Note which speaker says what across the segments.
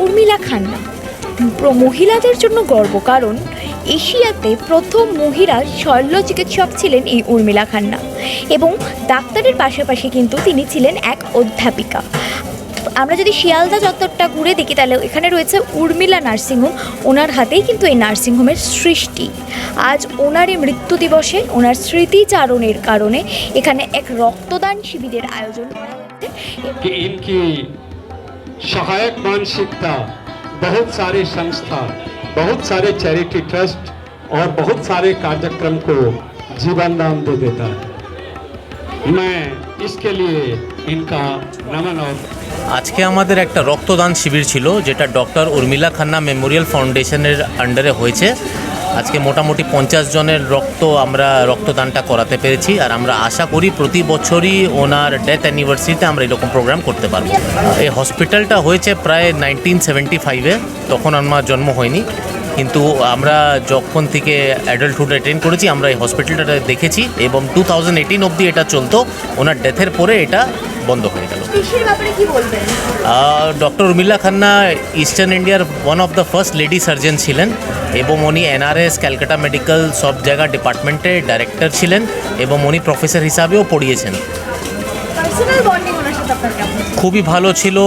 Speaker 1: উর্মিলা খান্না মহিলাদের জন্য গর্ব, কারণ এশিয়াতে প্রথম মহিলা শল্য চিকিৎসক ছিলেন এই উর্মিলা খান্না, এবং ডাক্তারের পাশাপাশি কিন্তু তিনি ছিলেন এক অধ্যাপিকা। আমরা যদি শিয়ালদা চত্বরটা ঘুরে দেখি তাহলে এখানে রয়েছে উর্মিলা নার্সিংহোম, ওনার হাতেই কিন্তু এই নার্সিংহোমের সৃষ্টি। আজ ওনার এই মৃত্যু দিবসে ওনার স্মৃতিচারণের কারণে এখানে এক রক্তদান শিবিরের আয়োজন করা হয়েছে।
Speaker 2: सहायक मानसिकता बहुत सारे संस्था, बहुत सारे चैरिटी ट्रस्ट और बहुत सारे कार्यक्रम को जीवन दान दे देता है। मैं इसके लिए इनका नमन। और
Speaker 3: আজকে আমাদের একটা রক্তদান শিবির ছিল, যেটা ডক্টর উর্মিলা খান্না মেমোরিয়াল ফাউন্ডেশনের আন্ডারে হয়েছে। আজকে মোটামুটি 50 জনের আমরা রক্তদানটা করাতে পেরেছি, আর আমরা আশা করি প্রতি বছরই ওনার ডেথ অ্যানিভার্সারিতে আমরা এরকম প্রোগ্রাম করতে পারবো। এই হসপিটালটা হয়েছে প্রায় 1975-এ, তখন আমার জন্ম হয়নি, কিন্তু আমরা যখন থেকে অ্যাডাল্টহুড অ্যাটেন্ড করেছি আমরা এই হসপিটালটা দেখেছি, এবং 2018 অবধি এটা চলতো। ওনার ডেথের পরে এটা বন্ধ হয়ে গেল। ডক্টর উর্মিলা খান্না ইস্টার্ন ইন্ডিয়ার one of the first lady surgeon ছিলেন, এবং উনি NRS ক্যালকাটা মেডিকেল সব জায়গা ডিপার্টমেন্টের ডাইরেক্টর ছিলেন, এবং উনি প্রফেসর হিসাবেও পড়িয়েছেন। খুবই ভালো ছিল।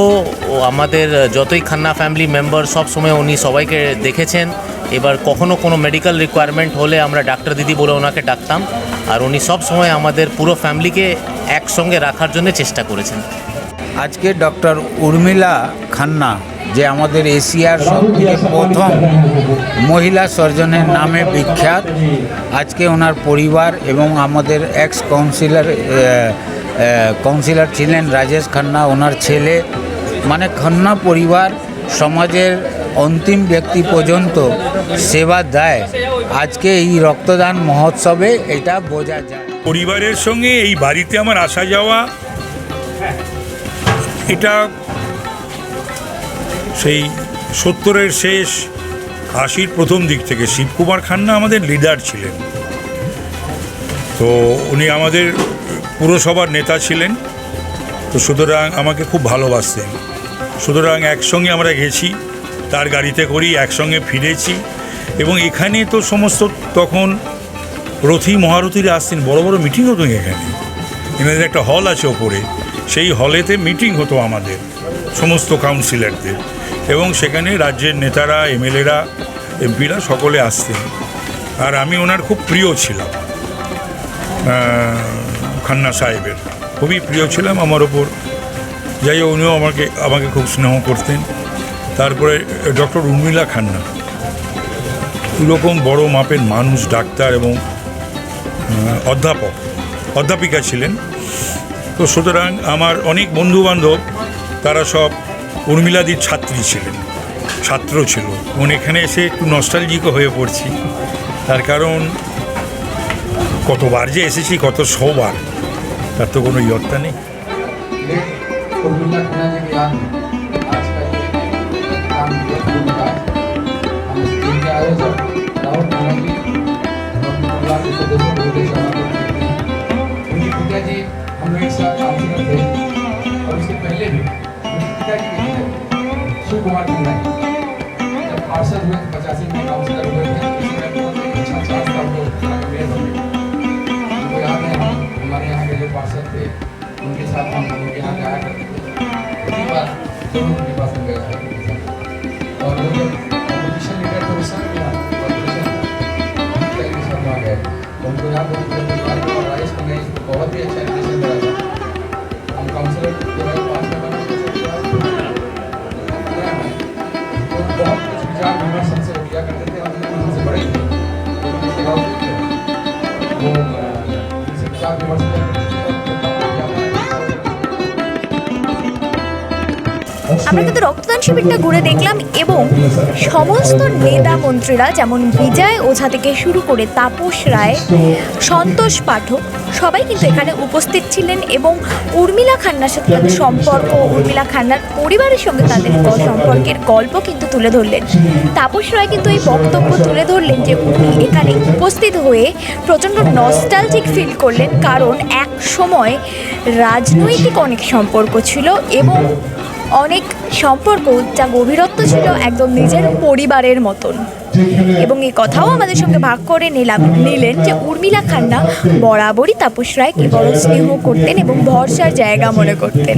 Speaker 3: ও আমাদের যতই খান্না ফ্যামিলি মেম্বার সব সময় উনি সবাইকে দেখেছেন। এবার কখনো কোনো মেডিকেল রিকোয়ারমেন্ট হলে আমরা ডাক্তার দিদি বলে ওনাকে ডাকতাম, আর উনি সব সময় আমাদের পুরো ফ্যামিলিকে একসঙ্গে রাখার জন্য চেষ্টা করেছেন।
Speaker 4: আজকে ডক্টর উর্মিলা খান্না, যে আমাদের এশিয়ার সবথেকে প্রথম মহিলা সার্জনের নামে বিখ্যাত, আজকে ওনার পরিবার এবং আমাদের এক্স কাউন্সিলর ছিলেন রাজেশ খান্না, ওনার ছেলে, মানে খান্না পরিবার সমাজের অন্তিম ব্যক্তি পর্যন্ত সেবা দেয়। আজকে এই রক্তদান মহোৎসবে এটা বোঝা যায়।
Speaker 5: পরিবারের সঙ্গে এই বাড়িতে আমার আসা যাওয়া, এটা সেই 70-এর শেষ 80-র প্রথম দিক থেকে। শিবকুমার খান্না আমাদের লিডার ছিলেন, তো উনি আমাদের পুরসভার নেতা ছিলেন, তো সুতরাং আমাকে খুব ভালোবাসতেন। সুতরাং একসঙ্গে আমরা গেছি, তার গাড়িতে করি, একসঙ্গে ফিরেছি। এবং এখানে তো সমস্ত তখন রথী মহারথীরা আসতেন, বড় বড় মিটিং হতো এখানে। এনাদের একটা হল আছে ওপরে, সেই হলেতে মিটিং হতো আমাদের সমস্ত কাউন্সিলরদের, এবং সেখানে রাজ্যের নেতারা, MLA-রা, MP-রা সকলে আসতেন। আর আমি ওনার খুব প্রিয় ছিলাম, খান্না সাহেবের খুবই প্রিয় ছিলাম আমার ওপর। যাই হোক, উনিও আমাকে খুব স্নেহ করতেন। তারপরে ডক্টর উর্মিলা খান্না এরকম বড় মাপের মানুষ, ডাক্তার এবং অধ্যাপিকা ছিলেন। তো সুতরাং আমার অনেক বন্ধুবান্ধব তারা সব উর্মিলাদির ছাত্র ছিল। এবং এখানে এসে একটু নস্টালজিকও হয়ে পড়ছি, তার কারণ কতবার যে এসেছি, কত সবার, তার তো কোনো ইয়ত্তা নেই।
Speaker 6: शिवकुमार खन्ना जब पार्षद हुए 85 में काउंसिलर हुए थे, उसमें बहुत अच्छा चांस था उनको मेयर होने का। उनको याद है, हमारे यहाँ के जो पार्षद थे उनके साथ हम उनके यहाँ जाया करते थे। पहली बार जरूर उनके पास में गया है, और वो जब ऑपोजिशन लीडर थे उस समय यहाँ कॉर्पोरेशन के साथ वहाँ गए, उनको याद है कि राजेश खन्ना इसको बहुत ही अच्छा रिलेशन रहा था। हम काउंसिलर जो है 5 नंबर बहुत कुछ विचार विमर्श हमसे किया करते थे, हमसे बड़े थे, वो उनसे विचार विमर्श
Speaker 1: আমরা কিন্তু রক্তদান শিবিরটা ঘুরে দেখলাম, এবং সমস্ত নেতা মন্ত্রীরা, যেমন বিজয় ওঝা থেকে শুরু করে তাপস রায়, সন্তোষ পাঠক, সবাই কিন্তু এখানে উপস্থিত ছিলেন, এবং উর্মিলা খান্নার সাথে তাদের সম্পর্ক, উর্মিলা খান্নার পরিবারের সঙ্গে তাদের সম্পর্কের গল্প কিন্তু তুলে ধরলেন। তাপস রায় কিন্তু এই বক্তব্য তুলে ধরলেন যে উনি এখানে উপস্থিত হয়ে প্রচণ্ড নস্টালজিক ফিল করলেন, কারণ এক সময় রাজনৈতিক অনেক সম্পর্ক ছিল, এবং অনেক সম্পর্ক যা গভীরত্ব ছিল একদম নিজের পরিবারের মতন। এবং এই কথাও আমাদের সঙ্গে ভাগ করে নিলেন যে উর্মিলা খান্না বরাবরই তাপস রায়কে বড় স্নেহ করতেন এবং ভরসার জায়গা মনে করতেন।